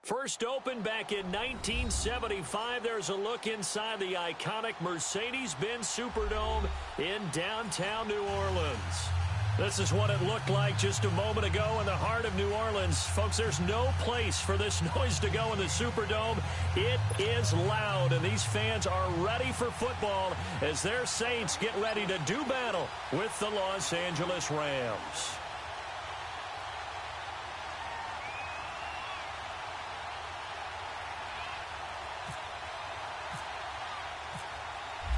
First opened back in 1975. There's a look inside the iconic Mercedes-Benz Superdome in downtown New Orleans. This is what it looked like just a moment ago in the heart of New Orleans. Folks, there's no place for this noise to go in the Superdome. It is loud, and these fans are ready for football as their Saints get ready to do battle with the Los Angeles Rams.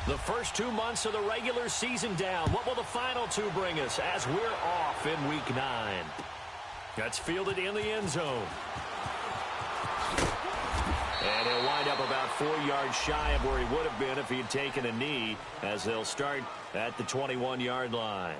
The first 2 months of the regular season down. What will the final two bring us as we're off in Week 9? That's fielded in the end zone. And he'll wind up about 4 yards shy of where he would have been if he had taken a knee, as they'll start at the 21-yard line.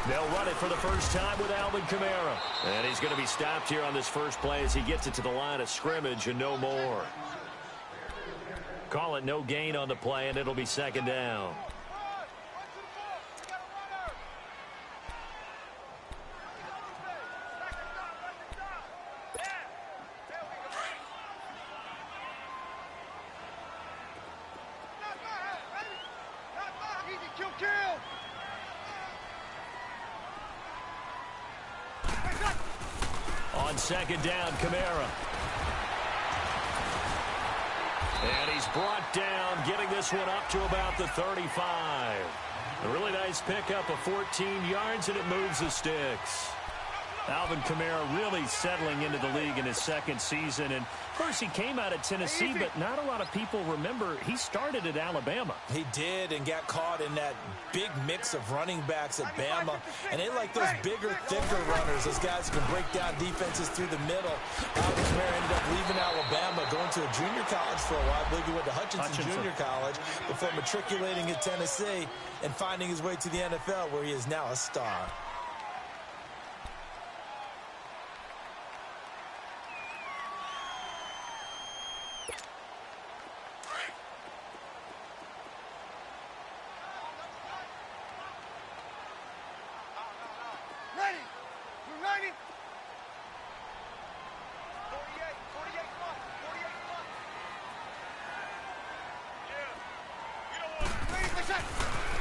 They'll run it for the first time with Alvin Kamara. And he's going to be stopped here on this first play as he gets it to the line of scrimmage and no more. Call it no gain on the play, and it'll be second down. On second down, Kamara. And he's brought down, getting this one up to about the 35. A really nice pickup of 14 yards, and it moves the sticks. Alvin Kamara really settling into the league in his second season. And first, he came out of Tennessee, but not a lot of people remember he started at Alabama. He did, and got caught in that big mix of running backs at Bama. And they like those bigger, thicker runners, those guys who can break down defenses through the middle. Alvin Kamara ended up leaving Alabama, going to a junior college for a while. I believe he went to Hutchinson Junior College before matriculating at Tennessee and finding his way to the NFL, where he is now a star.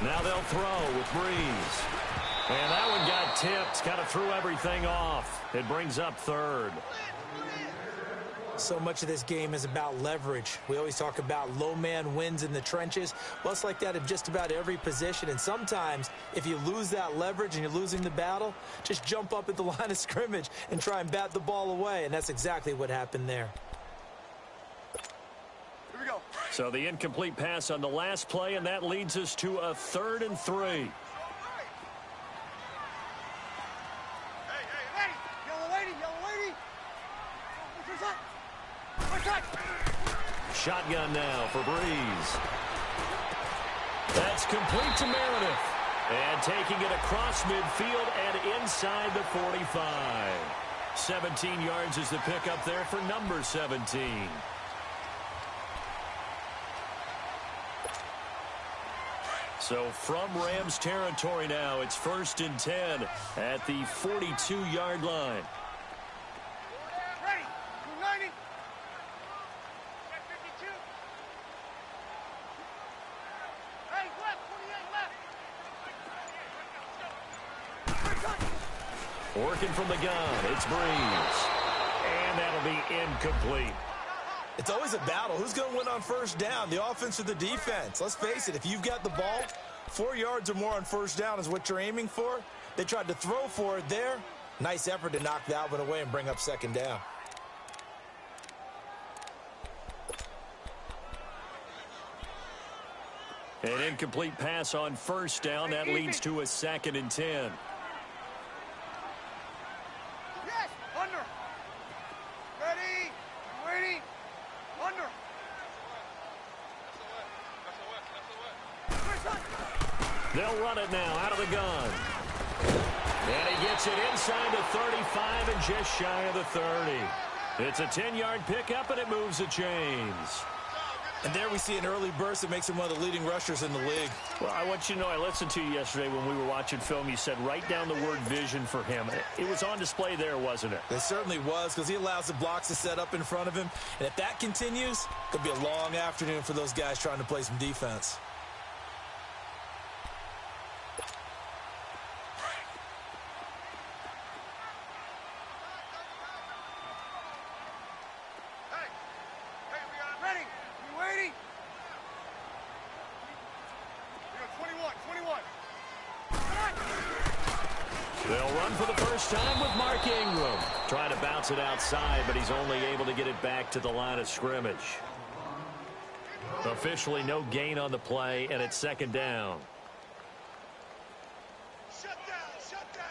Now they'll throw with Breeze. And that one got tipped. Kind of threw everything off. It brings up third. So much of this game is about leverage. We always talk about low man wins in the trenches. Well, it's like that in just about every position. And sometimes, if you lose that leverage and you're losing the battle, just jump up at the line of scrimmage and try and bat the ball away. And that's exactly what happened there. So the incomplete pass on the last play, and that leads us to a 3rd and 3. Shotgun now for Breeze. That's complete to Meredith. And taking it across midfield and inside the 45. 17 yards is the pickup there for number 17. So from Rams territory now, it's 1st and 10 at the 42-yard line. Ready. 290. 52. Hey, left. 28 left. Working from the gun, it's Breeze. And that'll be incomplete. It's always a battle. Who's going to win on first down, the offense or the defense? Let's face it, if you've got the ball, 4 yards or more on first down is what you're aiming for. They tried to throw for it there. Nice effort to knock that one away and bring up second down. An incomplete pass on first down. That leads to a 2nd and 10. Yes, under. They'll run it now out of the gun. And he gets it inside the 35 and just shy of the 30. It's a 10-yard pickup, and it moves the chains. And there we see an early burst that makes him one of the leading rushers in the league. Well, I want you to know, I listened to you yesterday when we were watching film. You said write down the word vision for him. It was on display there, wasn't it? It certainly was, because he allows the blocks to set up in front of him. And if that continues, it could be a long afternoon for those guys trying to play some defense. They'll run for the first time with Mark Ingram. Trying to bounce it outside, but he's only able to get it back to the line of scrimmage. Officially no gain on the play, and it's second down. Shut down, shut down.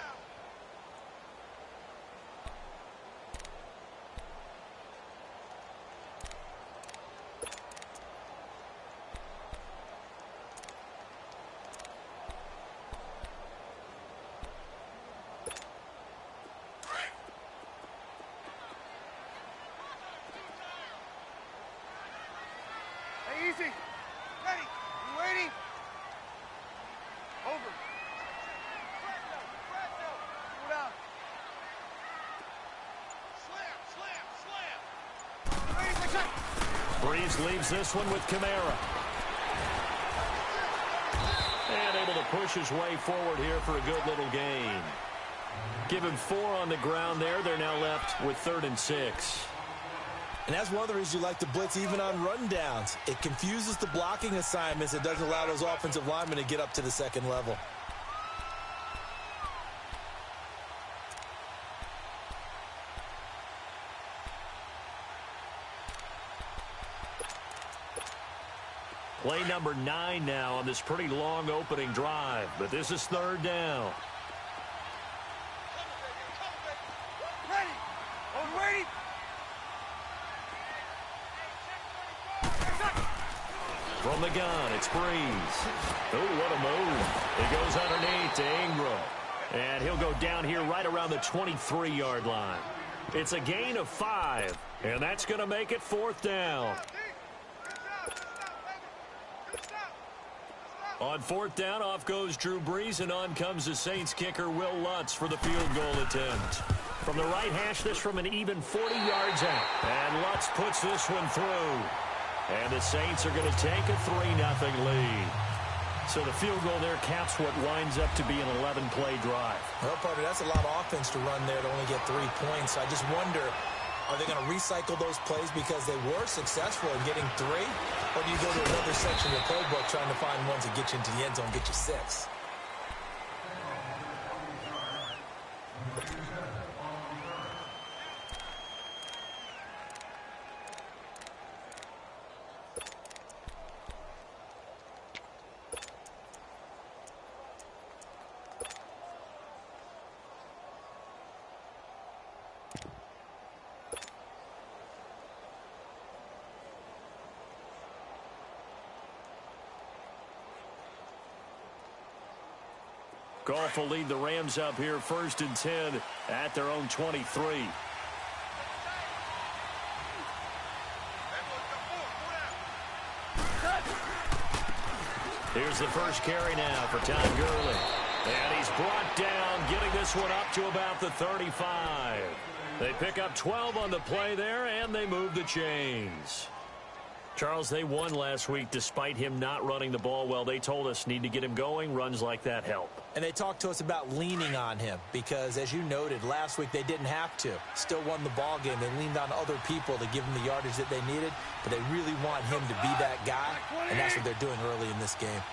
Hey, easy. Ready. You waiting? Over. Go down. Slam, slam, slam. Ready for check. Breeze leaves this one with Kamara. And able to push his way forward here for a good little gain. Give him 4 on the ground there. They're now left with 3rd and 6. And that's one of the reasons you like to blitz even on rundowns. It confuses the blocking assignments. It doesn't allow those offensive linemen to get up to the second level. Play number 9 now on this pretty long opening drive. But this is 3rd down. Ready. Over, ready. From the gun, it's Breeze. Oh, what a move. It goes underneath to Ingram. And he'll go down here right around the 23-yard line. It's a gain of 5, and that's going to make it 4th down. On 4th down, off goes Drew Brees, and on comes the Saints kicker, Will Lutz, for the field goal attempt. From the right hash, this from an even 40 yards out. And Lutz puts this one through. And the Saints are going to take a 3-0 lead. So the field goal there caps what winds up to be an 11-play drive. Well, partner, that's a lot of offense to run there to only get 3 points. I just wonder, are they going to recycle those plays because they were successful in getting 3? Or do you go to another section of the playbook trying to find ones that get you into the end zone, get you 6? Goff will lead the Rams up here 1st and 10 at their own 23. Here's the first carry now for Todd Gurley. And he's brought down, getting this one up to about the 35. They pick up 12 on the play there, and they move the chains. Charles, they won last week despite him not running the ball well. They told us need to get him going. Runs like that help. And they talked to us about leaning on him because, as you noted, last week they didn't have to. Still won the ball game. They leaned on other people to give him the yardage that they needed, but they really want him to be that guy, and that's what they're doing early in this game.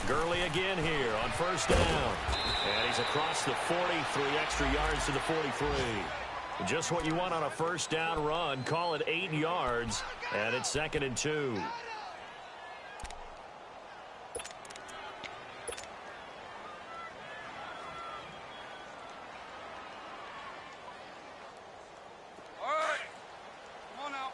Gurley again here on 1st down. And he's across the 40, 3 extra yards to the 43. Just what you want on a 1st down run. Call it 8 yards, and it's 2nd and 2. All right. Come on now.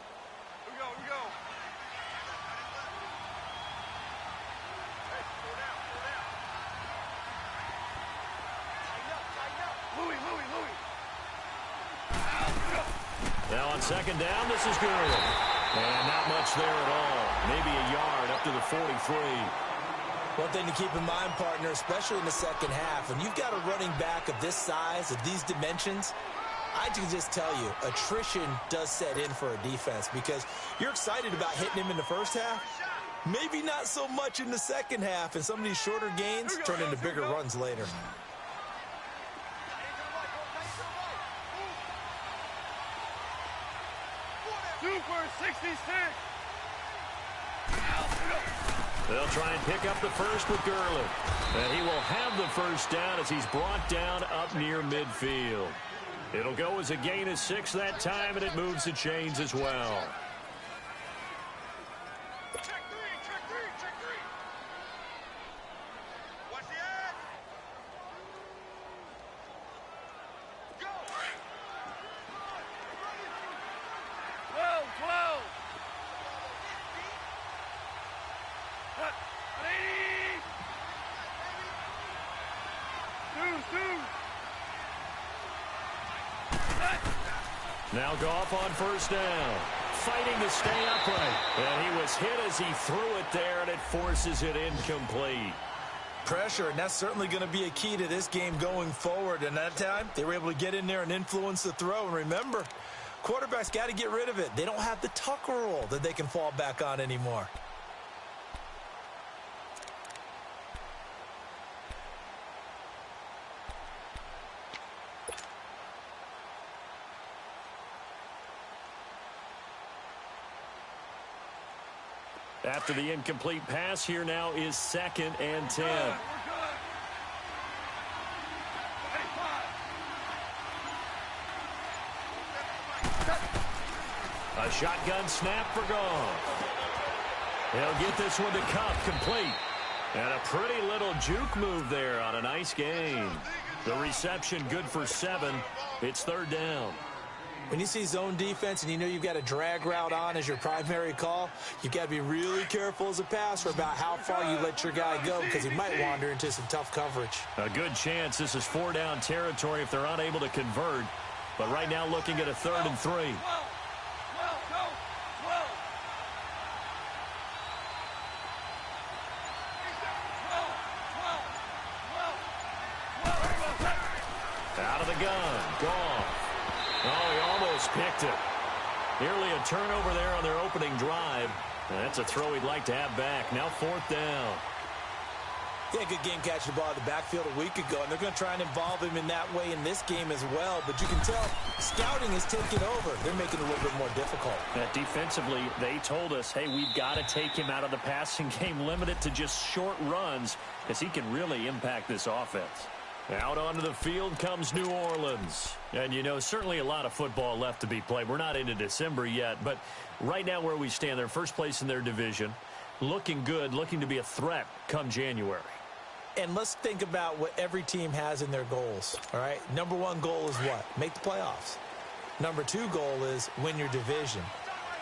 on second down, this is good. And not much there at all. Maybe a yard up to the 43. One thing to keep in mind, partner, especially in the second half, when you've got a running back of this size, of these dimensions, I can just tell you, attrition does set in for a defense because you're excited about hitting him in the first half. Maybe not so much in the second half, and some of these shorter gains turn into bigger runs later. Super 66. They'll try and pick up the first with Gurley. And he will have the first down as he's brought down up near midfield. It'll go as a gain of 6 that time, and it moves the chains as well. Check three. Watch the edge. Go. 12. Cut. 80. Two. Now Goff on first down. Fighting to stay upright. And he was hit as he threw it there, and it forces it incomplete. Pressure, and that's certainly going to be a key to this game going forward. And that time, they were able to get in there and influence the throw. And remember, quarterbacks got to get rid of it. They don't have the tuck rule that they can fall back on anymore. After the incomplete pass, here now is 2nd and 10. A shotgun snap for Goff. He'll get this one to Cup, complete. And a pretty little juke move there on a nice gain. The reception good for 7. It's 3rd down. When you see zone defense and you know you've got a drag route on as your primary call, you've got to be really careful as a passer about how far you let your guy go because he might wander into some tough coverage. A good chance this is 4-down territory if they're unable to convert. But right now looking at a 3rd and 3. Out of the gun, Goff. Oh, he almost picked it. Nearly a turnover there on their opening drive. That's a throw he'd like to have back. Now 4th down. He had a good game catching the ball in the backfield a week ago, and they're going to try and involve him in that way in this game as well. But you can tell scouting is taking over. They're making it a little bit more difficult. Defensively, they told us, hey, we've got to take him out of the passing game, limit it to just short runs, because he can really impact this offense. Out onto the field comes New Orleans. And, you know, certainly a lot of football left to be played. We're not into December yet, but right now where we stand, they're first place in their division. Looking good, looking to be a threat come January. And let's think about what every team has in their goals, all right? Number 1 goal is what? Make the playoffs. Number 2 goal is win your division.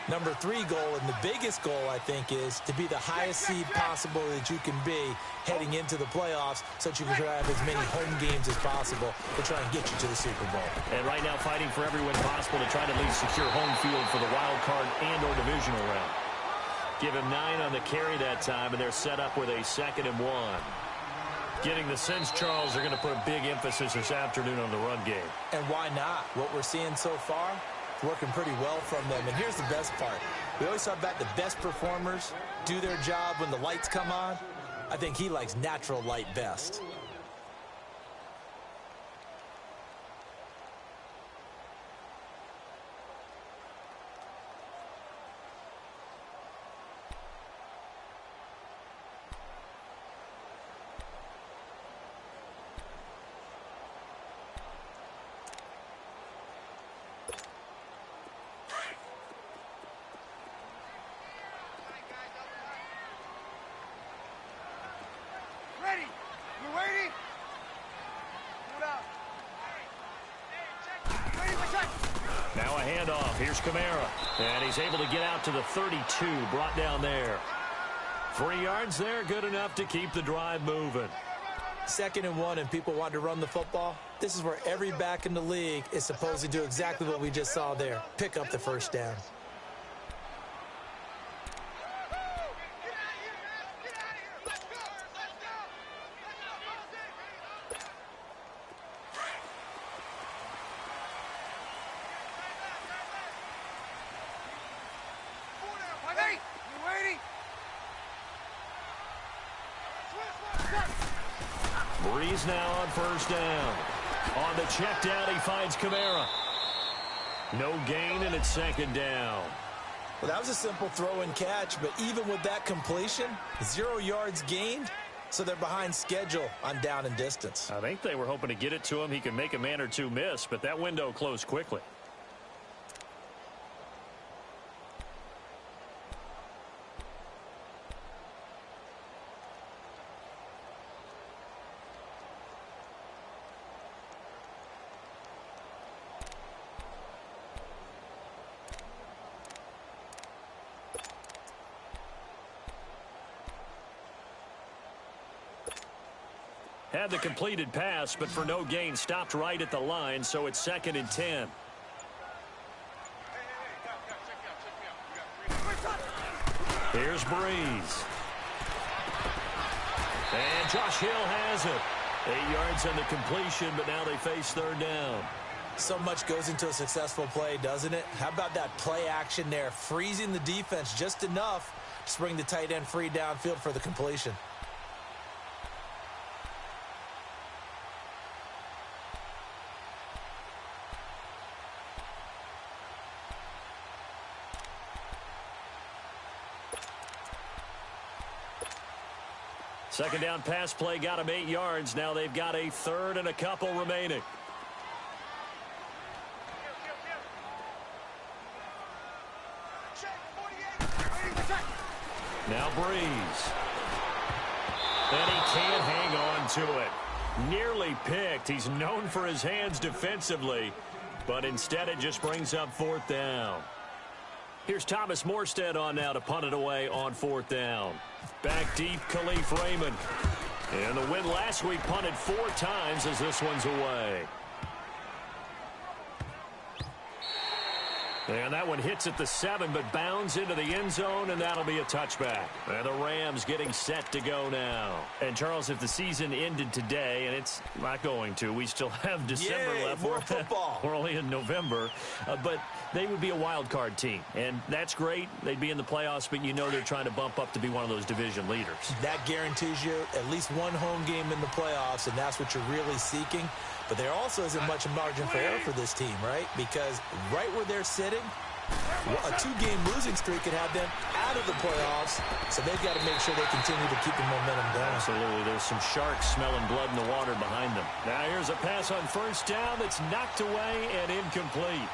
Number 3 goal, and the biggest goal, I think, is to be the highest seed possible that you can be heading into the playoffs so that you can have as many home games as possible to try and get you to the Super Bowl. And right now fighting for every win possible to try to at least secure home field for the wild card and or divisional round. Give him 9 on the carry that time, and they're set up with a 2nd and 1. Getting the sense, Charles, they're going to put a big emphasis this afternoon on the run game. And why not? What we're seeing so far, working pretty well from them. And here's the best part. We always talk about the best performers do their job when the lights come on. I think he likes natural light best. Now a handoff. Here's Kamara. And he's able to get out to the 32. Brought down there. 3 yards there. Good enough to keep the drive moving. 2nd and 1, and people want to run the football. This is where every back in the league is supposed to do exactly what we just saw there. Pick up the first down. Breeze now on first down. On the check down, he finds Kamara. No gain, and it's second down. Well, that was a simple throw and catch, but even with that completion, 0 yards gained, so they're behind schedule on down and distance. I think they were hoping to get it to him. He could make a man or two miss, but that window closed quickly. Had the completed pass, but for no gain, stopped right at the line, so it's 2nd and 10. Here's Breeze. And Josh Hill has it. 8 yards on the completion, but now they face third down. So much goes into a successful play, doesn't it? How about that play action there, freezing the defense just enough to bring the tight end free downfield for the completion. Second down pass play got him 8 yards. Now they've got a third and a couple remaining. Now Breeze. And he can't hang on to it. Nearly picked. He's known for his hands defensively, but instead it just brings up fourth down. Here's Thomas Morstead on now to punt it away on fourth down. Back deep, Khalif Raymond. And the win last week punted 4 times as this one's away. And that one hits at the 7, but bounds into the end zone, and that'll be a touchback. And the Rams getting set to go now. And, Charles, if the season ended today, and it's not going to, we still have December left. More football. We're only in November. But they would be a wild card team, and that's great. They'd be in the playoffs, but you know they're trying to bump up to be one of those division leaders. That guarantees you at least one home game in the playoffs, and that's what you're really seeking. But there also isn't much margin for error for this team, right? Because right where they're sitting, a 2-game losing streak could have them out of the playoffs, so they've got to make sure they continue to keep the momentum going. Absolutely. There's some sharks smelling blood in the water behind them. Now here's a pass on first down that's knocked away and incomplete.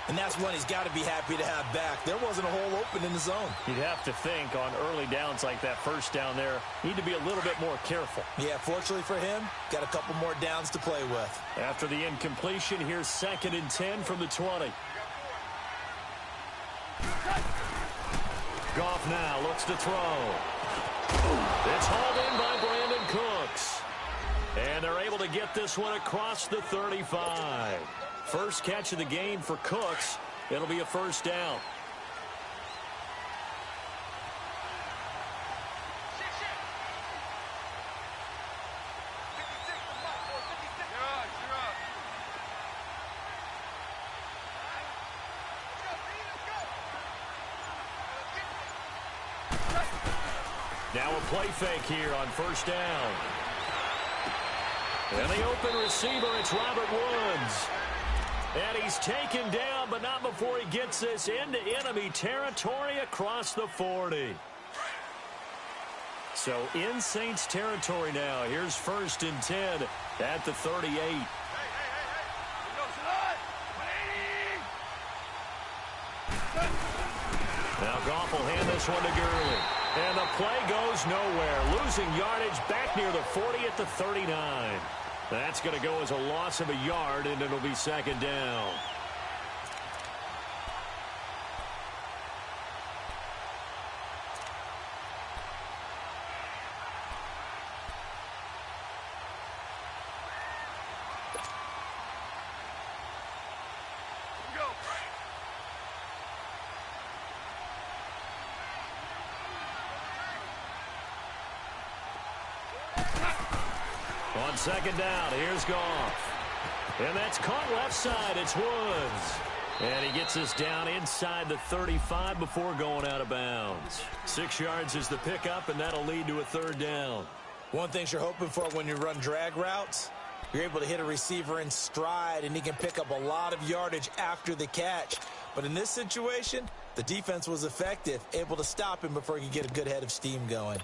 And that's one he's got to be happy to have back. There wasn't a hole open in the zone. You'd have to think on early downs like that first down there, need to be a little bit more careful. Yeah, fortunately for him, got a couple more downs to play with. After the incompletion, here's 2nd and 10 from the 20. Goff now looks to throw. It's hauled in by Brandon Cooks. And they're able to get this one across the 35. First catch of the game for Cooks. It'll be a first down. Now a play fake here on first down. And the open receiver, it's Robert Woods. And he's taken down, but not before he gets this into enemy territory across the 40. So in Saints territory now. Here's 1st and 10 at the 38. Now Goff will hand this one to Gurley. And the play goes nowhere. Losing yardage back near the 40 at the 39. That's going to go as a loss of a yard, and it'll be second down. On second down, here's Goff. And that's caught left side. It's Woods. And he gets us down inside the 35 before going out of bounds. 6 yards is the pickup, and that'll lead to a third down. One thing you're hoping for when you run drag routes, you're able to hit a receiver in stride, and he can pick up a lot of yardage after the catch. But in this situation, the defense was effective, able to stop him before he could get a good head of steam going.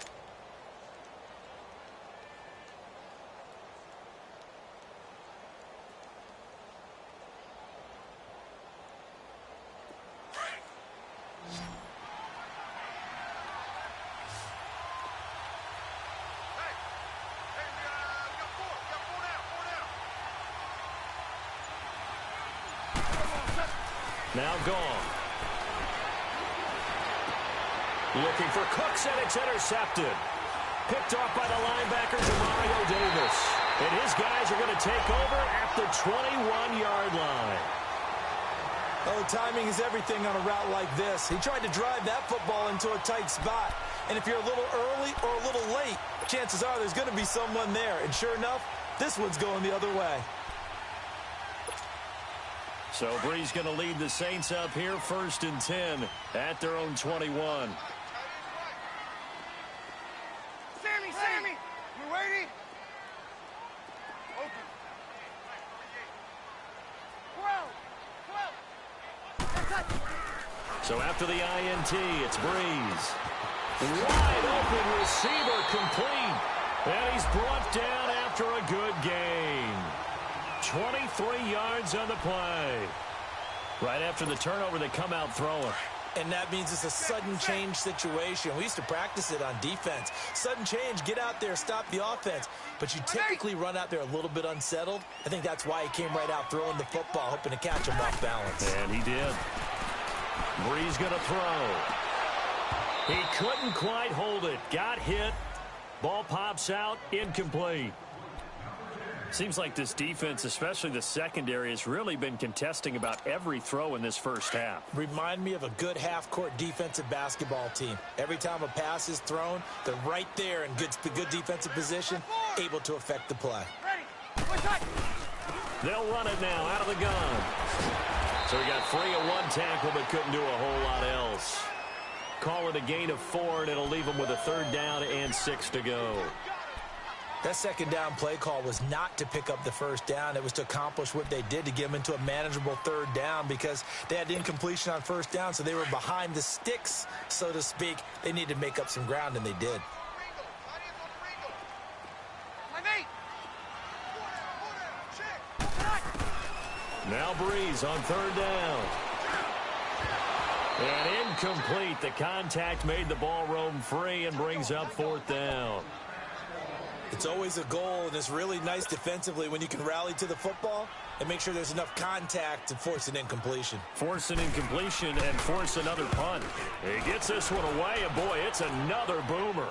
Now gone. Looking for Cooks, and it's intercepted. Picked off by the linebacker, Mario Davis. And his guys are going to take over at the 21-yard line. Oh, timing is everything on a route like this. He tried to drive that football into a tight spot. And if you're a little early or a little late, chances are there's going to be someone there. And sure enough, this one's going the other way. So Bree's going to lead the Saints up here, 1st and 10 at their own 21. Sammy, you waiting? Open. 12. So after the INT, it's Breeze. Wide open receiver complete. And he's brought down after a good gain. 23 yards on the play. Right after the turnover, they come out throwing. And that means it's a sudden change situation. We used to practice it on defense. Sudden change, get out there, stop the offense. But you typically run out there a little bit unsettled. I think that's why he came right out throwing the football, hoping to catch him off balance. And he did. Breeze going to throw. He couldn't quite hold it. Got hit. Ball pops out, incomplete. Seems like this defense, especially the secondary, has really been contesting about every throw in this first half. Remind me of a good half-court defensive basketball team. Every time a pass is thrown, they're right there in good defensive position, able to affect the play. They'll run it now out of the gun. So he got free of one tackle but couldn't do a whole lot else. Call it a gain of 4, and it'll leave him with a 3rd down and 6 to go. That second down play call was not to pick up the 1st down. It was to accomplish what they did, to get them into a manageable 3rd down, because they had incompletion on 1st down, so they were behind the sticks, so to speak. They needed to make up some ground, and they did. Now Breeze on 3rd down. And incomplete. The contact made the ball roam free and brings up 4th down. It's always a goal, and it's really nice defensively when you can rally to the football and make sure there's enough contact to force an incompletion. Force an incompletion and force another punt. He gets this one away, and boy, it's another boomer.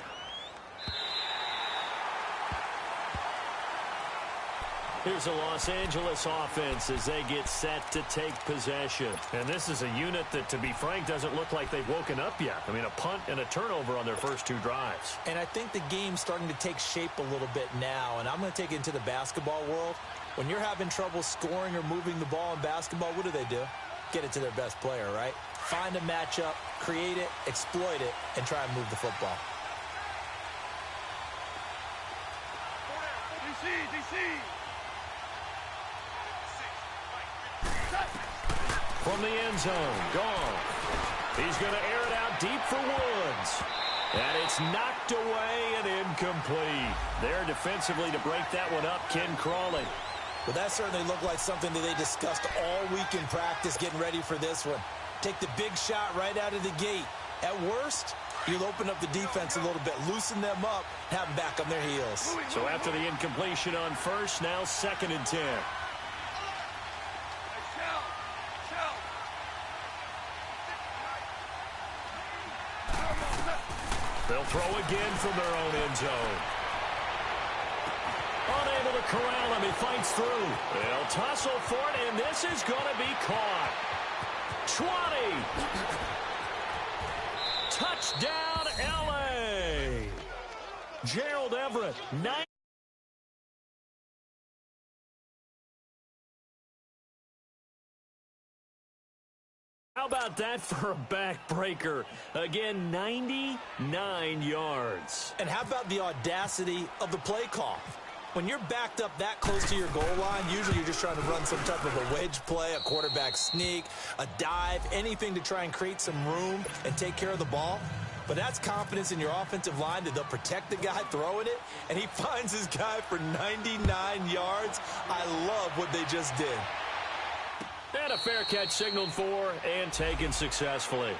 Here's a Los Angeles offense as they get set to take possession. And this is a unit that, to be frank, doesn't look like they've woken up yet. I mean, a punt and a turnover on their first 2 drives. And I think the game's starting to take shape a little bit now, and I'm going to take it into the basketball world. When you're having trouble scoring or moving the ball in basketball, what do? Get it to their best player, right? Find a matchup, create it, exploit it, and try and move the football. DC. From the end zone, gone. He's going to air it out deep for Woods. And it's knocked away and incomplete. There defensively to break that one up, Ken Crawley. Well, that certainly looked like something that they discussed all week in practice, getting ready for this one. Take the big shot right out of the gate. At worst, you'll open up the defense a little bit, loosen them up, have them back on their heels. So after the incompletion on 1st, now 2nd and 10. They'll throw again from their own end zone. Unable to corral him. He fights through. They'll tussle for it, and this is going to be caught. 20. Touchdown, L.A. Gerald Everett, 9. How about that for a backbreaker? Again, 99 yards. And how about the audacity of the play call? When you're backed up that close to your goal line, usually you're just trying to run some type of a wedge play, a quarterback sneak, a dive, anything to try and create some room and take care of the ball. But that's confidence in your offensive line that they'll protect the guy throwing it, and he finds his guy for 99 yards. I love what they just did. And a fair catch signaled for and taken successfully.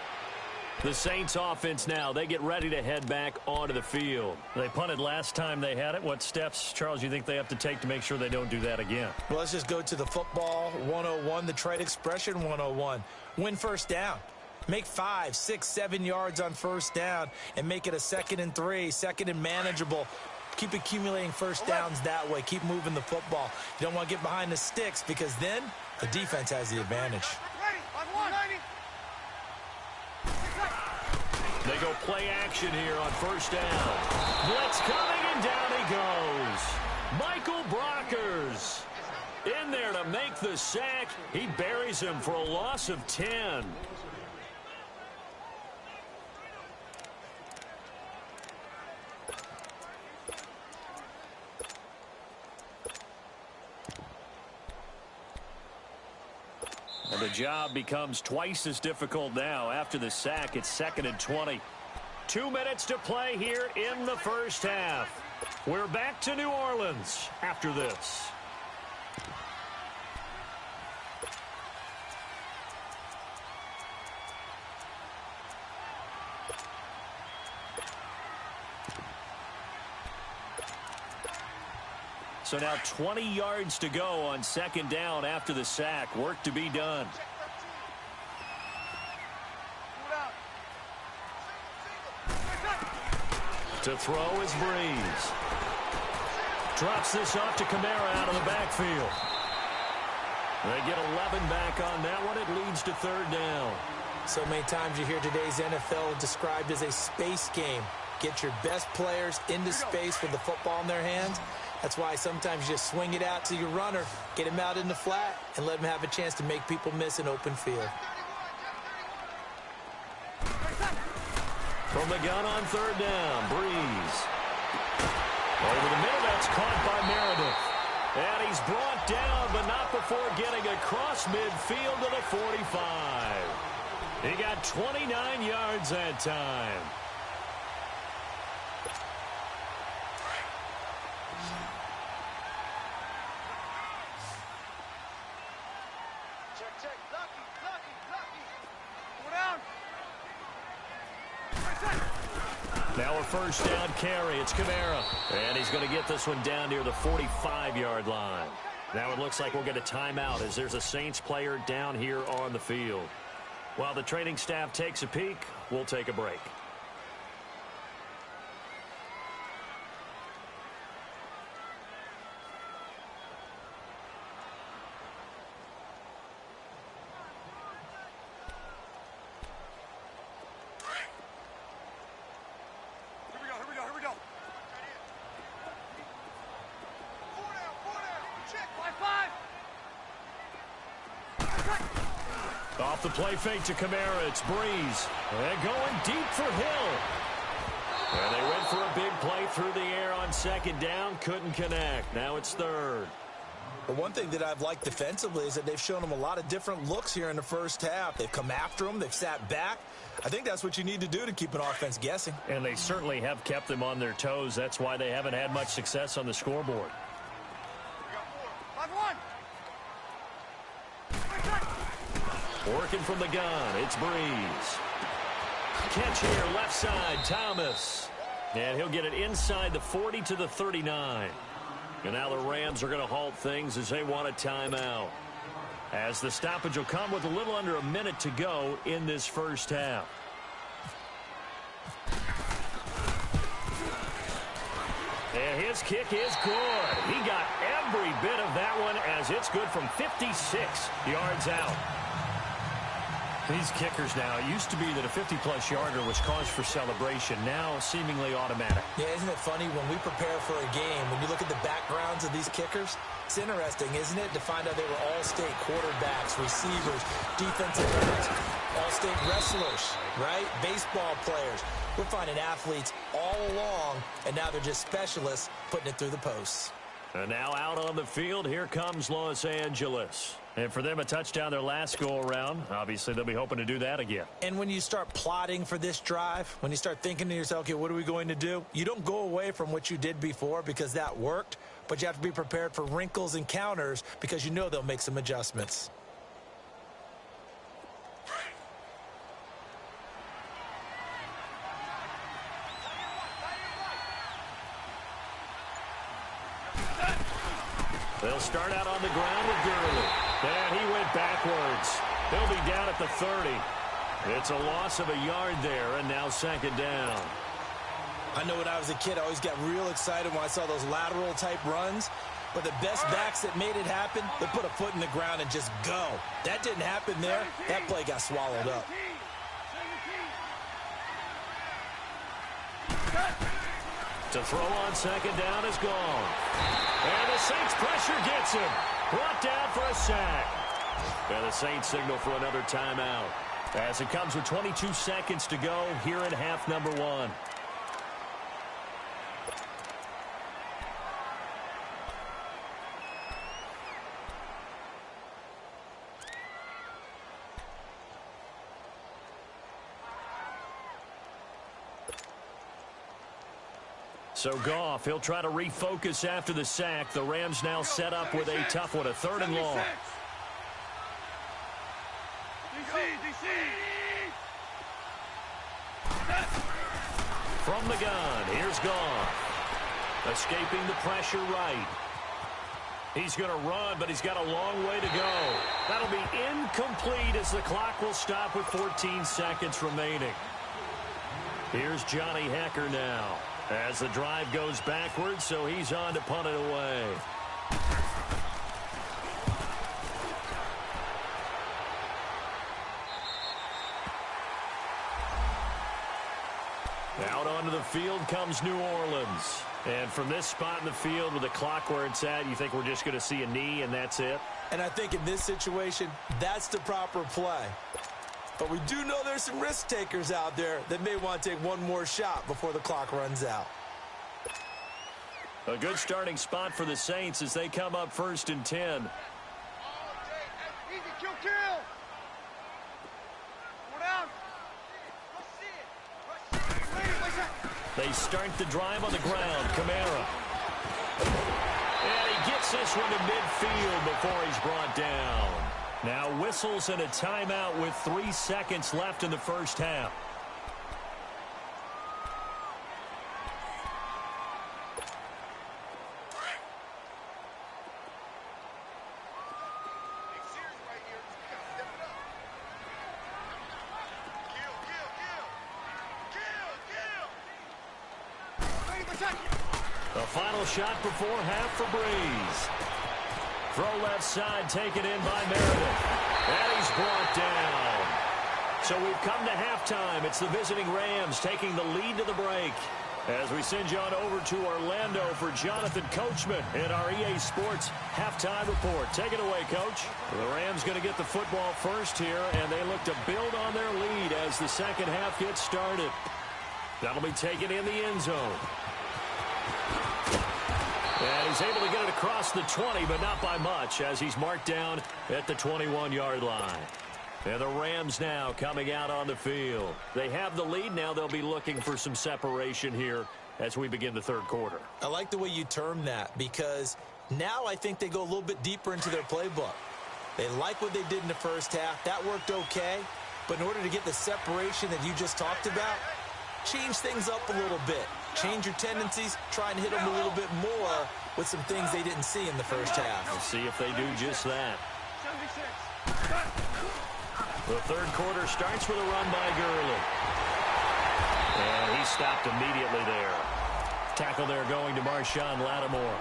The Saints offense now, they get ready to head back onto the field. They punted last time they had it. What steps, Charles, you think they have to take to make sure they don't do that again? Well, let's just go to the football 101, the trade expression 101. Win first down. Make 5, 6, 7 yards on first down and make it a 2nd and 3, 2nd and manageable. Keep accumulating first downs that way. Keep moving the football. You don't want to get behind the sticks because then the defense has the advantage. They go play action here on first down. Blitz coming, and down he goes. Michael Brockers in there to make the sack. He buries him for a loss of 10. And the job becomes twice as difficult now. After the sack, it's 2nd and 20. 2 minutes to play here in the first half. We're back to New Orleans after this. So now 20 yards to go on 2nd down after the sack. Work to be done. To throw is Breeze. Drops this off to Kamara out of the backfield. They get 11 back on that one. It leads to 3rd down. So many times you hear today's NFL described as a space game. Get your best players into space with the football in their hands. That's why sometimes you just swing it out to your runner, get him out in the flat, and let him have a chance to make people miss an open field. From the gun on 3rd down, Breeze. Over the middle, that's caught by Meredith. And he's brought down, but not before getting across midfield to the 45. He got 29 yards that time. Now a first down carry. It's Kamara. And he's going to get this one down near the 45-yard line. Now it looks like we'll get a timeout as there's a Saints player down here on the field. While the training staff takes a peek, we'll take a break. Off the play fake to Kamara, it's Breeze. They're going deep for Hill. And they went for a big play through the air on 2nd down, couldn't connect. Now it's 3rd. But one thing that I've liked defensively is that they've shown them a lot of different looks here in the first half. They've come after them, they've sat back. I think that's what you need to do to keep an offense guessing. And they certainly have kept them on their toes. That's why they haven't had much success on the scoreboard. Working from the gun, it's Breeze. Catch here, left side, Thomas. And he'll get it inside the 40 to the 39. And now the Rams are going to halt things as they want a timeout. As the stoppage will come with a little under a minute to go in this first half. And his kick is good. He got every bit of that one as it's good from 56 yards out. These kickers now, it used to be that a 50-plus yarder was cause for celebration. Now, seemingly automatic. Yeah, isn't it funny when we prepare for a game, when you look at the backgrounds of these kickers, it's interesting, isn't it, to find out they were all-state quarterbacks, receivers, defensive backs, all-state wrestlers, right? Baseball players. We're finding athletes all along, and now they're just specialists putting it through the posts. And now out on the field, here comes Los Angeles. And for them, a touchdown their last go-around. Obviously, they'll be hoping to do that again. And when you start plotting for this drive, when you start thinking to yourself, okay, what are we going to do? You don't go away from what you did before because that worked, but you have to be prepared for wrinkles and counters because you know they'll make some adjustments. They'll start out on the ground with Gurley. And he went backwards. He'll be down at the 30. It's a loss of a yard there, and now second down. I know when I was a kid, I always got real excited when I saw those lateral-type runs. But the best backs that made it happen, they put a foot in the ground and just go. That didn't happen there. That play got swallowed up. To throw on second down is gone. And the Saints pressure gets him. Brought down for a sack. And the Saints signal for another timeout. As it comes with 22 seconds to go here in half number 1. So Goff, he'll try to refocus after the sack. The Rams now set up with a tough one, a 3rd and long. From the gun, here's Goff. Escaping the pressure right. He's going to run, but he's got a long way to go. That'll be incomplete as the clock will stop with 14 seconds remaining. Here's Johnny Hecker now. As the drive goes backwards, so he's on to punt it away. Out onto the field comes New Orleans. And from this spot in the field with the clock where it's at, you think we're just going to see a knee and that's it? And I think in this situation, that's the proper play. But we do know there's some risk takers out there that may want to take one more shot before the clock runs out. A good starting spot for the Saints as they come up 1st and 10. Easy, kill. Go down. They start the drive on the ground. Kamara. And he gets this one to midfield before he's brought down. Now whistles and a timeout with 3 seconds left in the first half. The final shot before half for Breeze. Throw left side, taken in by Meredith. And he's brought down. So we've come to halftime. It's the visiting Rams taking the lead to the break. As we send you on over to Orlando for Jonathan Coachman in our EA Sports halftime report. Take it away, Coach. The Rams going to get the football first here, and they look to build on their lead as the second half gets started. That'll be taken in the end zone. And he's able to get it across the 20, but not by much, as he's marked down at the 21-yard line. And the Rams now coming out on the field. They have the lead. Now they'll be looking for some separation here as we begin the third quarter. I like the way you term that, because now I think they go a little bit deeper into their playbook. They like what they did in the first half. That worked okay. But in order to get the separation that you just talked about, change things up a little bit. Change your tendencies. Try and hit them a little bit more with some things they didn't see in the first half. We'll see if they do just that. The third quarter starts with a run by Gurley. And he stopped immediately there. Tackle there going to Marshawn Lattimore.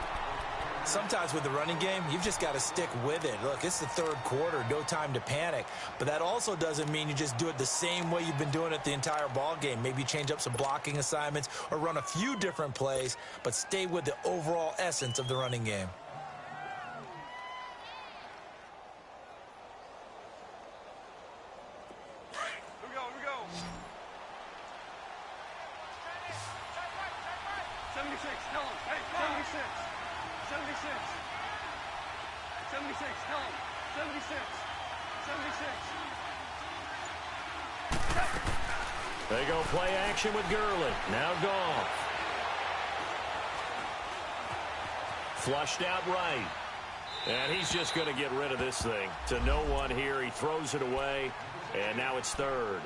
Sometimes with the running game, you've just got to stick with it. Look, it's the third quarter, no time to panic. But that also doesn't mean you just do it the same way you've been doing it the entire ball game. Maybe change up some blocking assignments or run a few different plays, but stay with the overall essence of the running game. Here we go. 76, tell him. Hey, 76. 76. 76, tell him. 76. 76. They go play action with Gurley. Now Goff. Flushed out right. And he's just going to get rid of this thing. To no one here. He throws it away. And now it's third.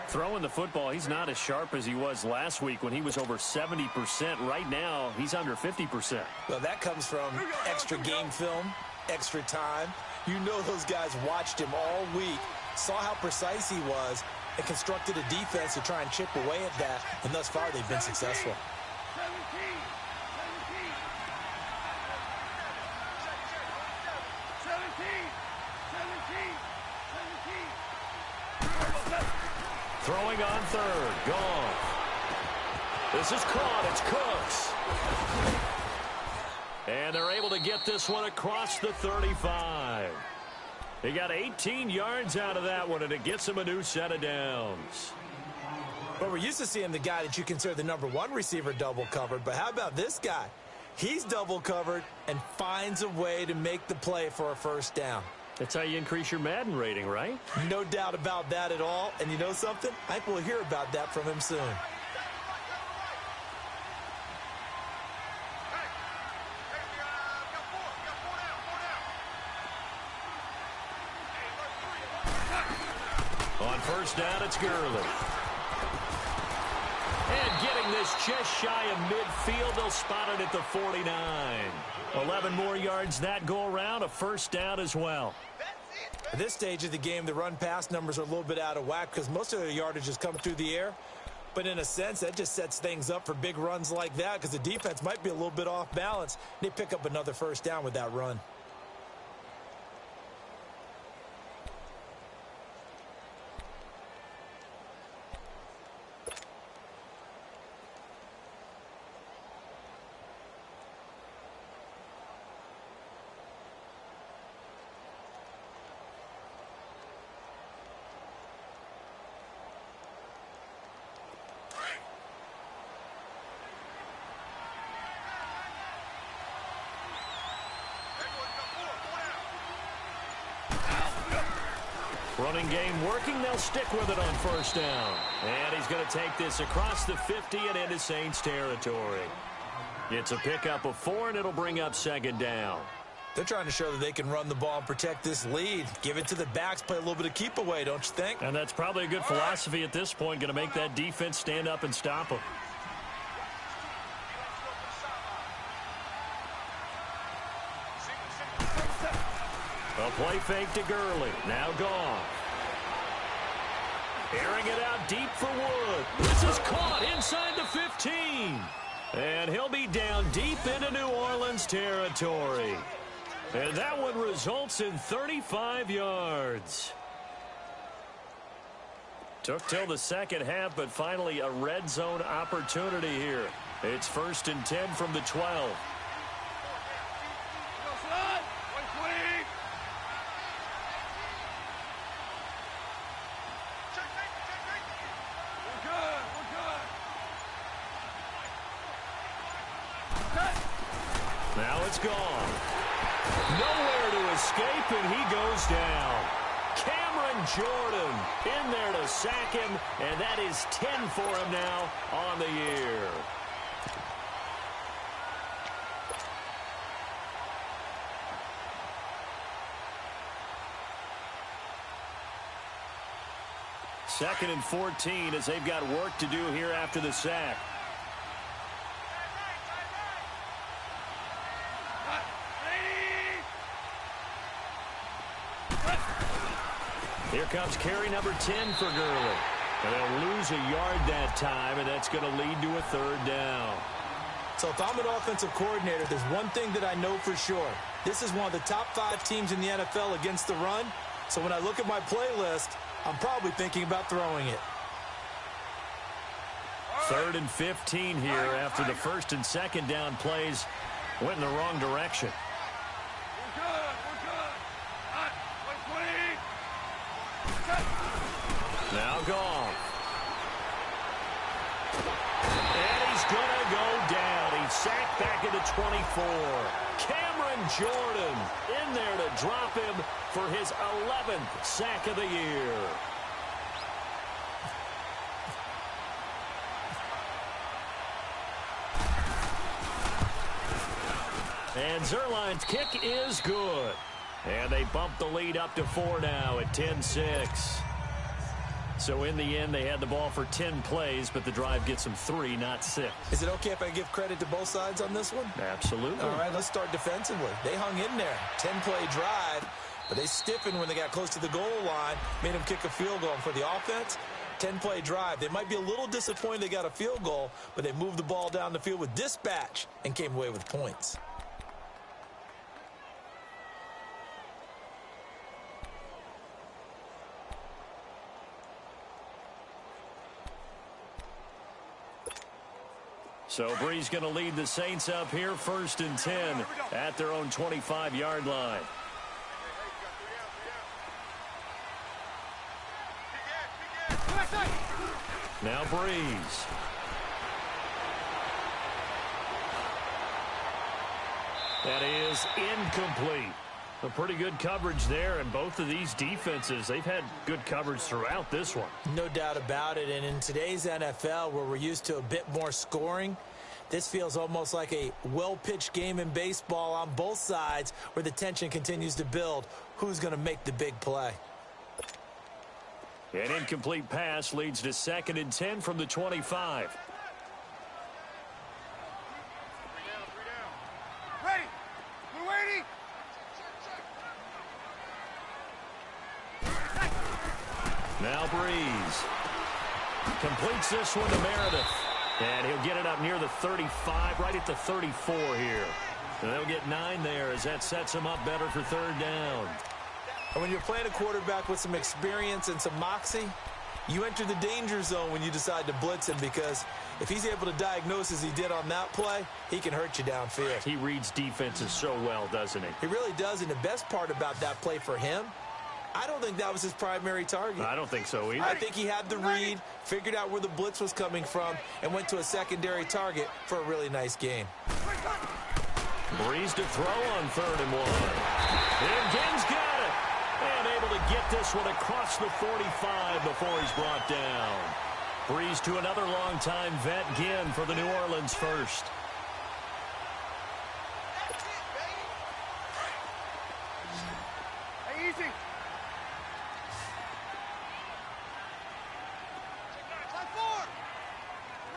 Throwing the football, he's not as sharp as he was last week when he was over 70%. Right now, he's under 50%. Well, that comes from extra game film, extra time. You know those guys watched him all week, saw how precise he was, and constructed a defense to try and chip away at that. And thus far, they've been successful. 17. Throwing on third. Goff. This is caught. It's Cooks. And they're able to get this one across the 35. They got 18 yards out of that one, and it gets them a new set of downs. But we're used to seeing the guy that you consider the #1 receiver double covered. But how about this guy? He's double covered and finds a way to make the play for a first down. That's how you increase your Madden rating, right? No doubt about that at all. And you know something? I think we'll hear about that from him soon. On first down, it's Gurley. And getting this just shy of midfield, they'll spot it at the 49. 11 more yards that go around, a first down as well. At this stage of the game, the run-pass numbers are a little bit out of whack because most of their yardage has come through the air. But in a sense, that just sets things up for big runs like that because the defense might be a little bit off balance. They pick up another first down with that run. Running game working. They'll stick with it on first down. And he's going to take this across the 50 and into Saints territory. It's a pickup of 4, and it'll bring up second down. They're trying to show that they can run the ball and protect this lead. Give it to the backs, play a little bit of keep away, don't you think? And that's probably a good philosophy at this point. Going to make that defense stand up and stop them. A play fake to Gurley. Now Goff. Airing it out deep for Wood. This is caught inside the 15. And he'll be down deep into New Orleans territory. And that one results in 35 yards. Took till the second half, but finally a red zone opportunity here. It's 1st and 10 from the 12. Now it's gone. Nowhere to escape, and he goes down. Cameron Jordan in there to sack him, and that is 10 for him now on the year. Second and 14 as they've got work to do here after the sack. Here comes carry number 10 for Gurley. And they'll lose a yard that time, and that's going to lead to a third down. So if I'm an offensive coordinator, there's one thing that I know for sure. This is one of the top 5 teams in the NFL against the run. So when I look at my playlist, I'm probably thinking about throwing it. 3rd and 15 here after the 1st and 2nd down plays went in the wrong direction. We're good. We're good. Hot. 120. Now Goff. And he's going to go down. He's sacked back into 24. Cameron Jordan in there to drop him for his 11th sack of the year. And Zerline's kick is good. And they bump the lead up to 4 now at 10-6. So in the end, they had the ball for 10 plays, but the drive gets them 3, not 6. Is it okay if I give credit to both sides on this one? Absolutely. All right, let's start defensively. They hung in there. 10-play drive, but they stiffened when they got close to the goal line, made them kick a field goal. And for the offense, 10-play drive. They might be a little disappointed they got a field goal, but they moved the ball down the field with dispatch and came away with points. So Bree's going to lead the Saints up here, 1st and 10 at their own 25-yard line. Now Breeze. That is incomplete. A pretty good coverage there, and both of these defenses, they've had good coverage throughout this one. No doubt about it, and in today's NFL, where we're used to a bit more scoring, this feels almost like a well-pitched game in baseball on both sides where the tension continues to build. Who's going to make the big play? An incomplete pass leads to 2nd and 10 from the 25. Ready. We're waiting. Now Breeze completes this one to Meredith. And he'll get it up near the 35, right at the 34 here. And they'll get 9 there as that sets him up better for 3rd down. And when you're playing a quarterback with some experience and some moxie, you enter the danger zone when you decide to blitz him, because if he's able to diagnose as he did on that play, he can hurt you downfield. He reads defenses so well, doesn't he? He really does, and the best part about that play for him, I don't think that was his primary target. I don't think so either. I think he had the read, figured out where the blitz was coming from, and went to a secondary target for a really nice game. Breeze to throw on 3rd and 1. And Ginn's got it. And able to get this one across the 45 before he's brought down. Breeze to another longtime vet, Ginn, for the New Orleans first. Hey, easy.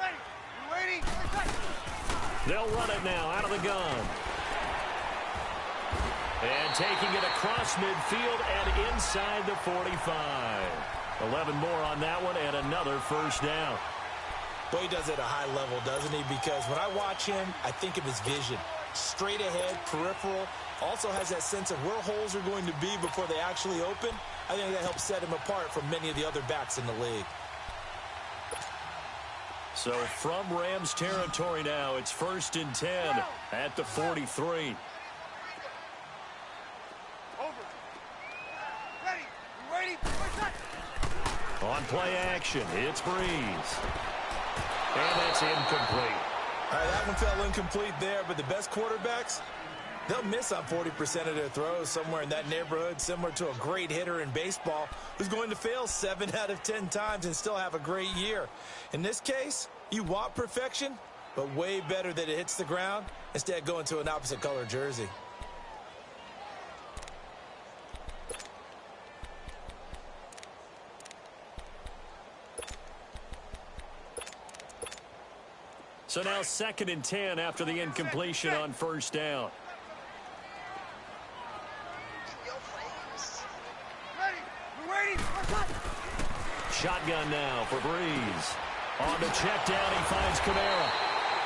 Ready. You waiting? They'll run it now out of the gun. And taking it across midfield and inside the 45. 11 more on that one and another 1st down. Boy, he does it at a high level, doesn't he? Because when I watch him, I think of his vision. Straight ahead, peripheral. Also has that sense of where holes are going to be before they actually open. I think that helps set him apart from many of the other backs in the league. So from Rams territory now, it's 1st and 10 at the 43. Over. Ready. You waiting? On play action, it's Breeze. And that's incomplete. All right, that one fell incomplete there, but the best quarterbacks, they'll miss on 40% of their throws, somewhere in that neighborhood, similar to a great hitter in baseball who's going to fail 7 out of 10 times and still have a great year. In this case, you want perfection, but way better that it hits the ground instead of going to an opposite color jersey. So now 2nd and 10 after the incompletion on 1st down. Ready. You waiting? Shotgun now for Breeze. On the check down, he finds Kamara.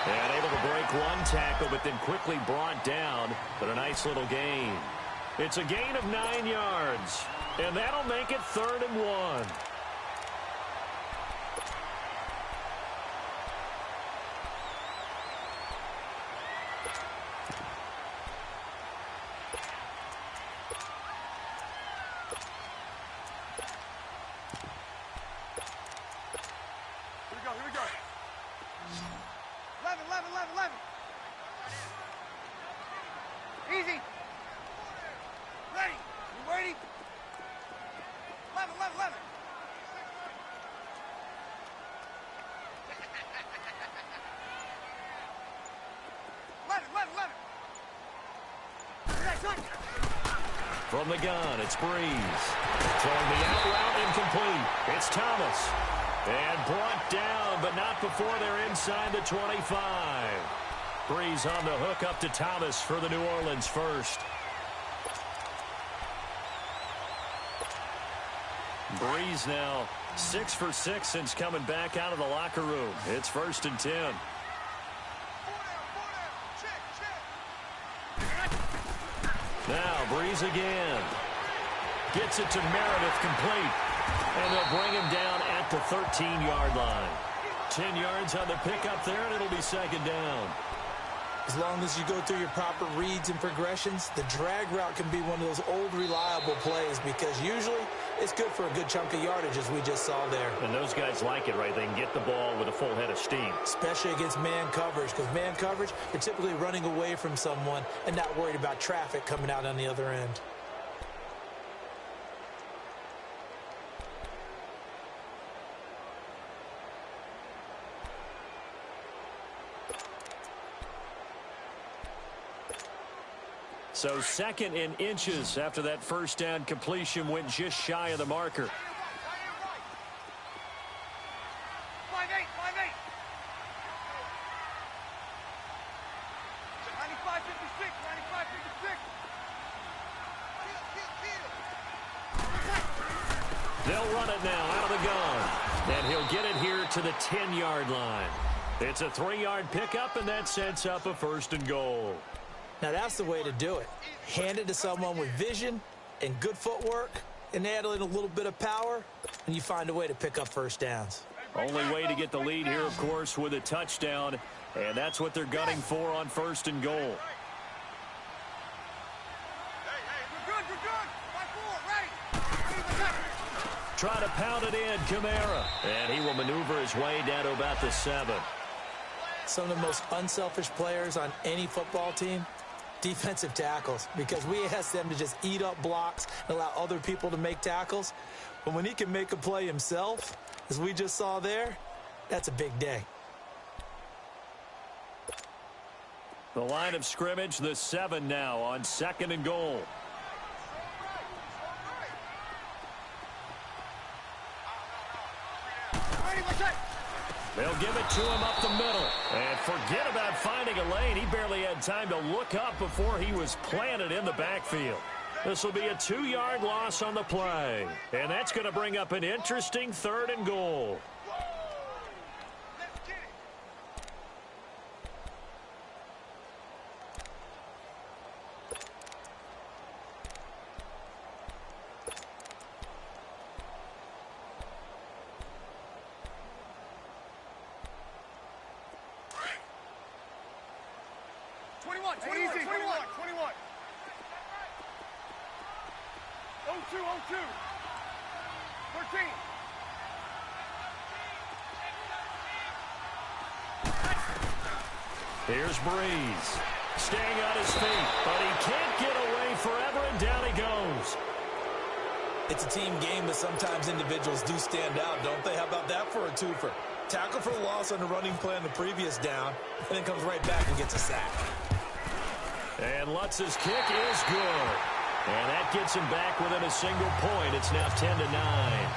And able to break one tackle, but then quickly brought down. But a nice little gain. It's a gain of 9 yards. And that'll make it 3rd and 1. Here we go. 11. Easy. Ready. You ready? 11. 11. From the gun, it's Breeze. Throwing the out route incomplete. It's Thomas. And brought down, but not before they're inside the 25. Breeze on the hook up to Thomas for the New Orleans first. Breeze now 6 for 6 since coming back out of the locker room. It's 1st and 10. Now Breeze again. Gets it to Meredith complete. And they'll bring him down at the 13-yard line. 10 yards on the pickup there, and it'll be 2nd down. As long as you go through your proper reads and progressions, the drag route can be one of those old reliable plays because usually it's good for a good chunk of yardage, as we just saw there. And those guys like it, right? They can get the ball with a full head of steam. Especially against man coverage, because man coverage, they're typically running away from someone and not worried about traffic coming out on the other end. So 2nd in inches after that first down completion went just shy of the marker. 5-8. 95-56. They'll run it now out of the gun. And he'll get it here to the 10-yard line. It's a 3-yard pickup, and that sets up a 1st and goal. Now that's the way to do it. Hand it to someone with vision and good footwork, and add in a little bit of power, and you find a way to pick up 1st downs. Only way to get the lead here, of course, with a touchdown, and that's what they're gunning for on 1st and goal. You're good. 5-4, ready. Try to pound it in, Kamara. And he will maneuver his way down to about the 7. Some of the most unselfish players on any football team, defensive tackles, because we ask them to just eat up blocks and allow other people to make tackles. But when he can make a play himself, as we just saw there, that's a big day. The line of scrimmage, the 7 now on 2nd and goal. They'll give it to him up the middle. And forget about finding a lane. He barely had time to look up before he was planted in the backfield. This will be a 2-yard loss on the play. And that's going to bring up an interesting 3rd and goal. Here's Breeze. Staying on his feet, but he can't get away forever, and down he goes. It's a team game, but sometimes individuals do stand out, don't they? How about that for a twofer? Tackle for the loss on the running play on the previous down, and then comes right back and gets a sack. And Lutz's kick is good. And that gets him back within a single point. It's now 10-9.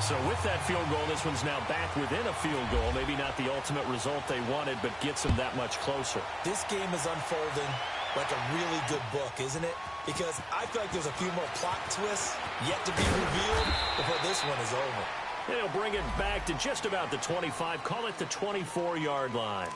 So with that field goal, this one's now back within a field goal. Maybe not the ultimate result they wanted, but gets them that much closer. This game is unfolding like a really good book, isn't it? Because I feel like there's a few more plot twists yet to be revealed before this one is over. They'll bring it back to just about the 25. Call it the 24-yard line.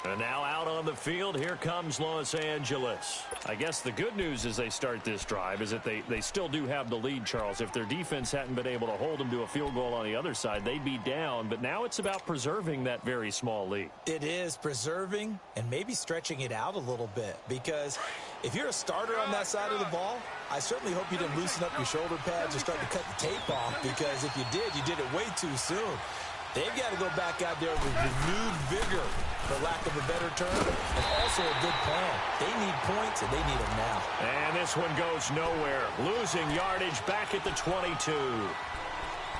And now out on the field, here comes Los Angeles. I guess the good news as they start this drive is that they still do have the lead, Charles. If their defense hadn't been able to hold them to a field goal on the other side, they'd be down. But now it's about preserving that very small lead. It is preserving and maybe stretching it out a little bit, because if you're a starter on that side of the ball, I certainly hope you didn't loosen up your shoulder pads or start to cut the tape off, because if you did it way too soon. They've got to go back out there with renewed vigor, for lack of a better term, and also a good plan. They need points, and they need them now. And this one goes nowhere. Losing yardage back at the 22.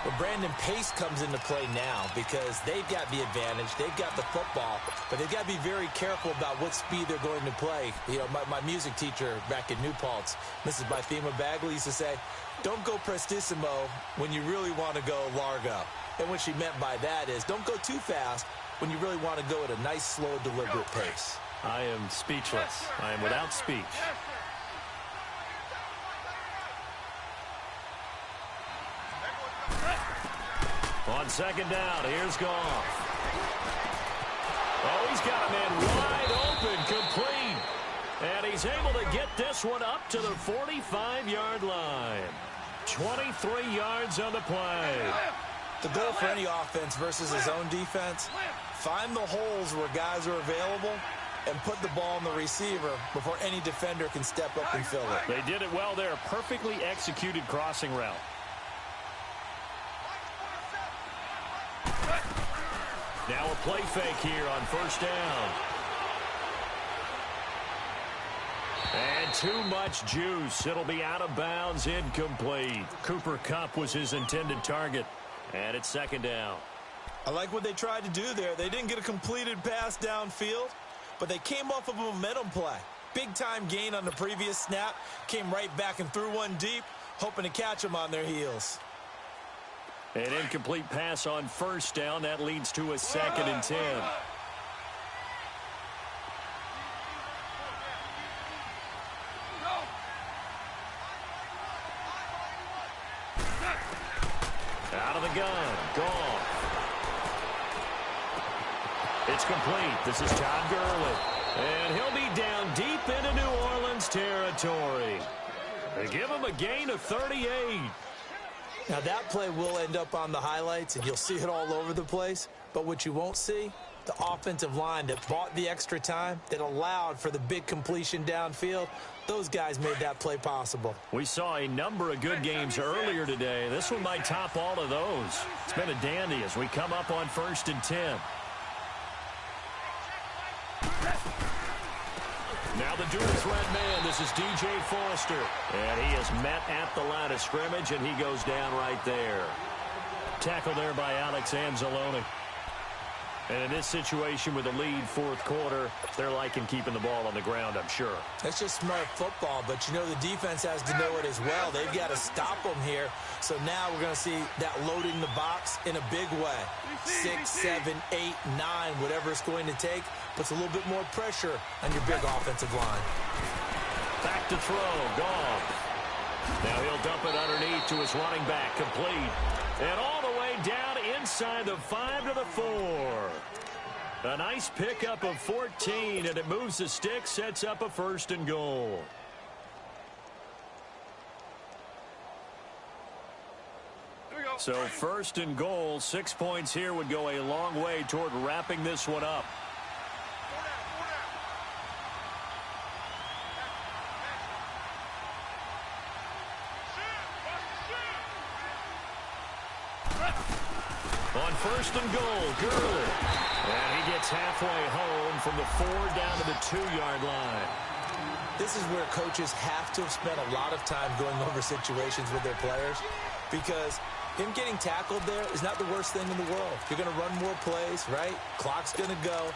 But Brandon, pace comes into play now because they've got the advantage. They've got the football, but they've got to be very careful about what speed they're going to play. You know, my music teacher back in New Paltz, Mrs. Bythema Bagley, used to say, don't go prestissimo when you really want to go largo. And what she meant by that is don't go too fast when you really want to go at a nice, slow, deliberate pace. I am speechless. I am without speech. On second down, here's Goff. Oh, he's got a man wide open, complete. And he's able to get this one up to the 45-yard line. 23 yards on the play. The goal for any offense versus his own defense, find the holes where guys are available and put the ball on the receiver before any defender can step up and fill it. They did it well there. Perfectly executed crossing route. Now a play fake here on first down. And too much juice. It'll be out of bounds, incomplete. Cooper Kupp was his intended target. And it's second down. I like what they tried to do there. They didn't get a completed pass downfield, but they came off of a momentum play. Big-time gain on the previous snap. Came right back and threw one deep, hoping to catch them on their heels. An incomplete pass on first down. That leads to a 2nd and 10. Out of the gun. Goff. It's complete. This is Todd Gurley. And he'll be down deep into New Orleans territory. They give him a gain of 38. Now that play will end up on the highlights, and you'll see it all over the place. But what you won't see, the offensive line that bought the extra time, that allowed for the big completion downfield, those guys made that play possible. We saw a number of good games earlier today. This one might top all of those. It's been a dandy as we come up on 1st and 10. Now the dual threat man, this is DJ Foster. And he is met at the line of scrimmage, and he goes down right there. Tackle there by Alex Anzalone. And in this situation with a lead fourth quarter, they're liking keeping the ball on the ground, I'm sure. That's just smart football, but you know the defense has to know it as well. They've got to stop them here. So now we're going to see that loading the box in a big way. 6, 7, 8, 9, whatever it's going to take, puts a little bit more pressure on your big offensive line. Back to throw, Goff. Now he'll dump it underneath to his running back, complete. And all the way down inside the 5 to the 4. A nice pickup of 14, and it moves the stick, sets up a 1st and goal. So 1st and goal, 6 points here would go a long way toward wrapping this one up. On 1st and goal, Gurley. And he gets halfway home from the 4 down to the 2-yard line. This is where coaches have to have spent a lot of time going over situations with their players, because him getting tackled there is not the worst thing in the world. You're going to run more plays, right? Clock's going to go.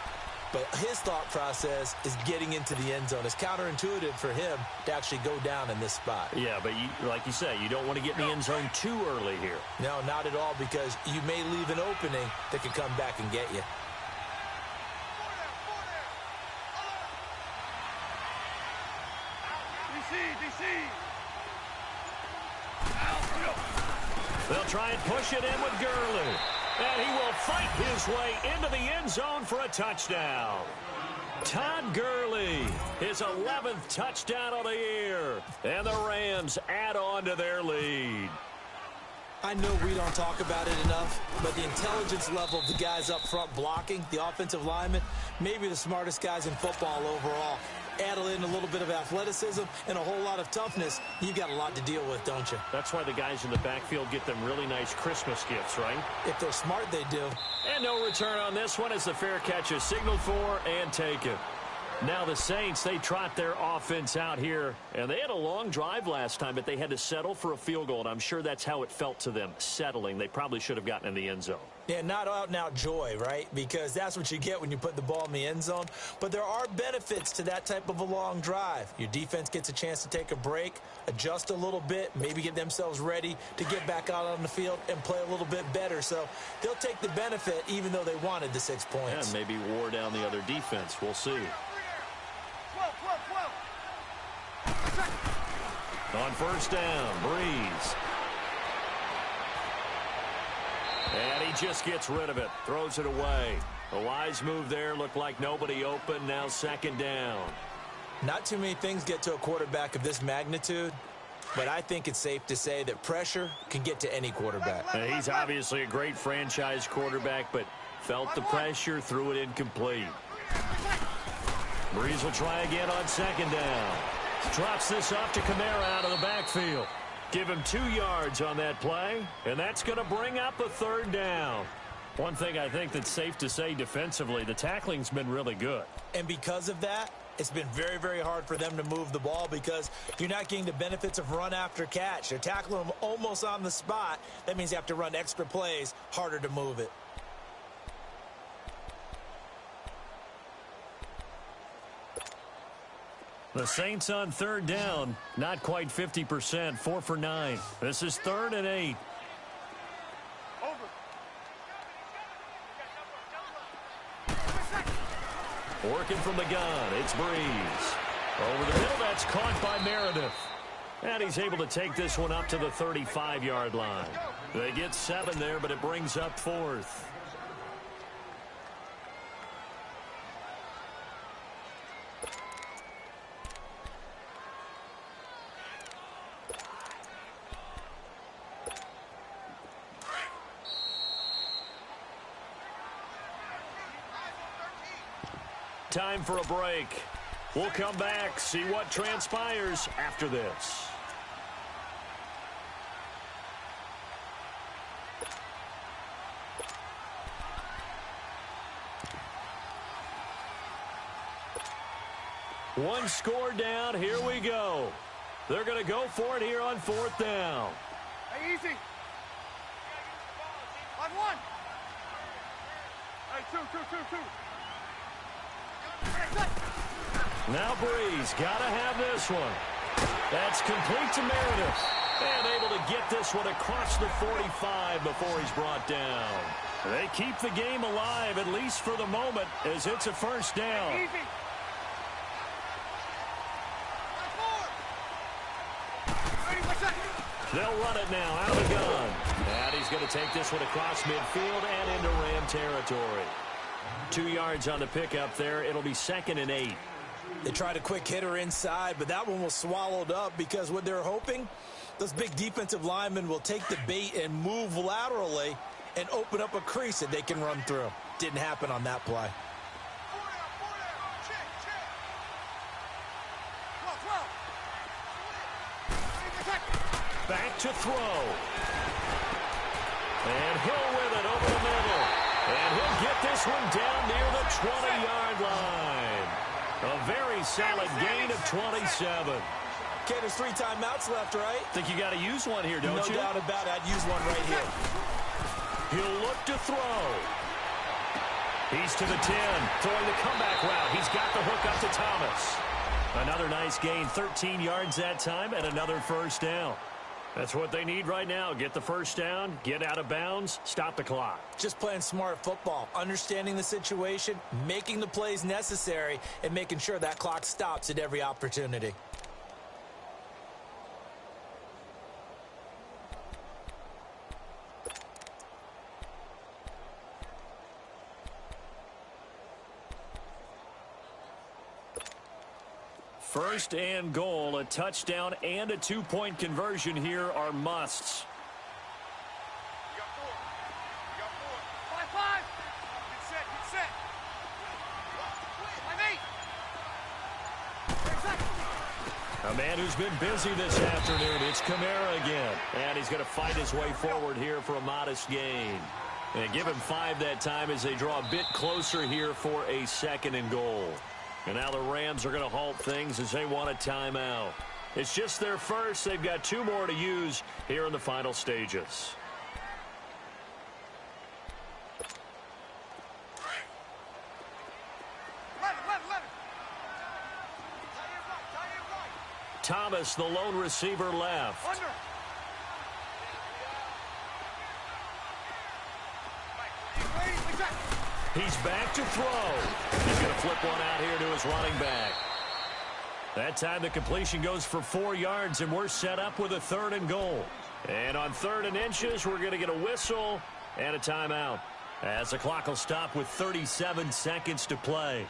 But his thought process is getting into the end zone. It's counterintuitive for him to actually go down in this spot. Yeah, but like you say, you don't want to get in the end zone too early here. No, not at all, because you may leave an opening that can come back and get you. They'll try and push it in with Gurley. And he will fight his way into the end zone for a touchdown. Todd Gurley, his 11th touchdown of the year. And the Rams add on to their lead. I know we don't talk about it enough, but the intelligence level of the guys up front blocking, the offensive linemen, maybe the smartest guys in football overall. Add in a little bit of athleticism and a whole lot of toughness, you've got a lot to deal with, don't you? That's why the guys in the backfield get them really nice Christmas gifts, right? If they're smart, they do. And no return on this one as the fair catch is signaled for and taken. Now the Saints, they trot their offense out here, and they had a long drive last time, but they had to settle for a field goal, and I'm sure that's how it felt to them, settling. They probably should have gotten in the end zone. Yeah, not out-and-out joy, right? Because that's what you get when you put the ball in the end zone. But there are benefits to that type of a long drive. Your defense gets a chance to take a break, adjust a little bit, maybe get themselves ready to get back out on the field and play a little bit better. So they'll take the benefit even though they wanted the 6 points. Yeah, maybe wore down the other defense. We'll see. On first down, Breeze. And he just gets rid of it, throws it away. A wise move there, looked like nobody open, now second down. Not too many things get to a quarterback of this magnitude, but I think it's safe to say that pressure can get to any quarterback. He's obviously a great franchise quarterback, but felt the pressure, threw it incomplete. Breeze will try again on second down. Drops this off to Kamara out of the backfield. Give him 2 yards on that play, and that's going to bring up a third down. One thing I think that's safe to say defensively, the tackling's been really good. And because of that, it's been very, very hard for them to move the ball because you're not getting the benefits of run after catch. They're tackling them almost on the spot. That means you have to run extra plays, harder to move it. The Saints on third down, not quite 50%, 4 for 9. This is 3rd and 8. Working from the gun, it's Breeze. Over the middle, that's caught by Meredith. And he's able to take this one up to the 35-yard line. They get 7 there, but it brings up 4th. Time for a break. We'll come back, see what transpires after this. One score down. Here we go. They're going to go for it here on 4th down. Hey, easy. On 1. Hey, 2. Now Breeze, gotta have this one. That's complete to Meredith. And able to get this one across the 45 before he's brought down. They keep the game alive, at least for the moment, as it's a first down. Easy. They'll run it now out of the gun. And he's going to take this one across midfield and into Ram territory. 2 yards on the pickup there. It'll be 2nd and 8. They tried a quick hitter inside, but that one was swallowed up because what they're hoping, those big defensive linemen will take the bait and move laterally and open up a crease that they can run through. Didn't happen on that play. Back to throw. And Hill with it over the middle. And he'll get this one down near the 20-yard line. A very solid gain of 27. Okay, there's 3 timeouts left, right? Think you got to use one here, don't you? No doubt about it. I'd use one right here. He'll look to throw. He's to the 10, throwing the comeback route. He's got the hook up to Thomas. Another nice gain, 13 yards that time, and another first down. That's what they need right now. Get the first down, get out of bounds, stop the clock. Just playing smart football, understanding the situation, making the plays necessary, and making sure that clock stops at every opportunity. First and goal, a touchdown and a two-point conversion here are musts. You got 4. You got 4. 5, 5. Get set, get set. 5, 8. A man who's been busy this afternoon, it's Kamara again. And he's going to fight his way forward here for a modest gain. And give him 5 that time as they draw a bit closer here for a second and goal. And now the Rams are going to halt things as they want a timeout. It's just their first. They've got 2 more to use here in the final stages. Let him. Thomas, the lone receiver, left. Under. He's back to throw. He's going to flip one out here to his running back. That time the completion goes for 4 yards, and we're set up with a 3rd and goal. And on 3rd and inches, we're going to get a whistle and a timeout, as the clock will stop with 37 seconds to play.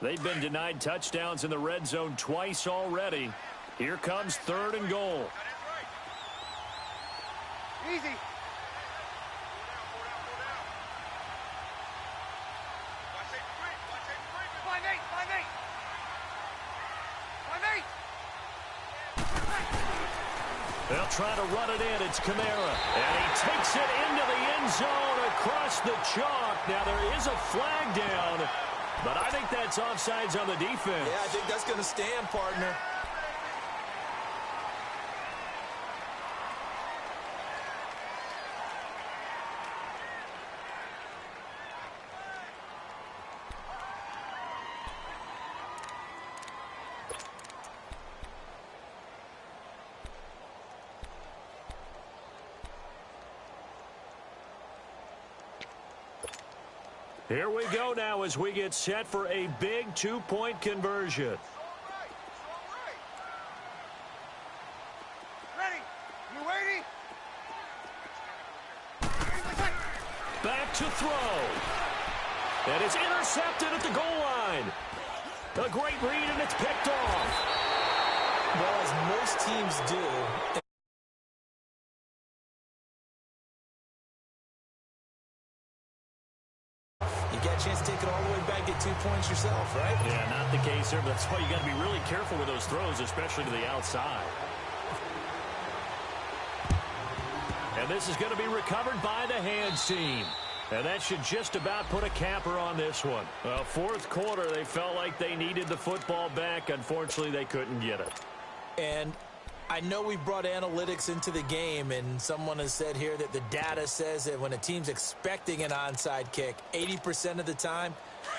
They've been denied touchdowns in the red zone twice already. Here comes 3rd and goal. Easy. 5, 8. 5, 8. They'll try to run it in. It's Kamara. And he takes it into the end zone across the chalk. Now there is a flag down, but I think that's offsides on the defense. Yeah, I think that's going to stand, partner. Here we go now as we get set for a big 2-point conversion. Ready. You ready? Back to throw. And it's intercepted at the goal line. A great read, and it's picked off. Well, as most teams do, you get a chance to take it all the way back, get 2 points yourself, right? Yeah, not the case here, but that's why you got to be really careful with those throws, especially to the outside. And this is going to be recovered by the hands team. And that should just about put a capper on this one. Well, 4th quarter, they felt like they needed the football back. Unfortunately, they couldn't get it. And I know we brought analytics into the game, and someone has said here that the data says that when a team's expecting an onside kick, 80% of the time,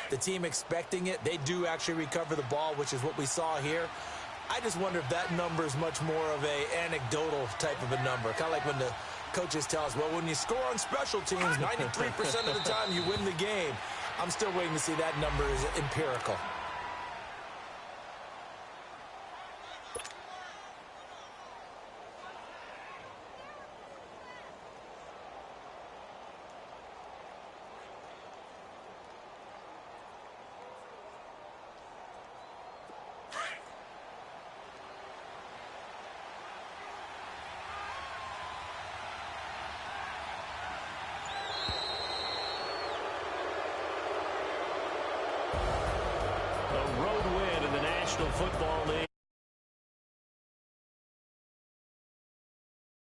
the team expecting it, they do actually recover the ball, which is what we saw here. I just wonder if that number is much more of a anecdotal type of a number. Kind of like when the coaches tell us, well, when you score on special teams, 93% of the time you win the game. I'm still waiting to see that number is empirical. Football League.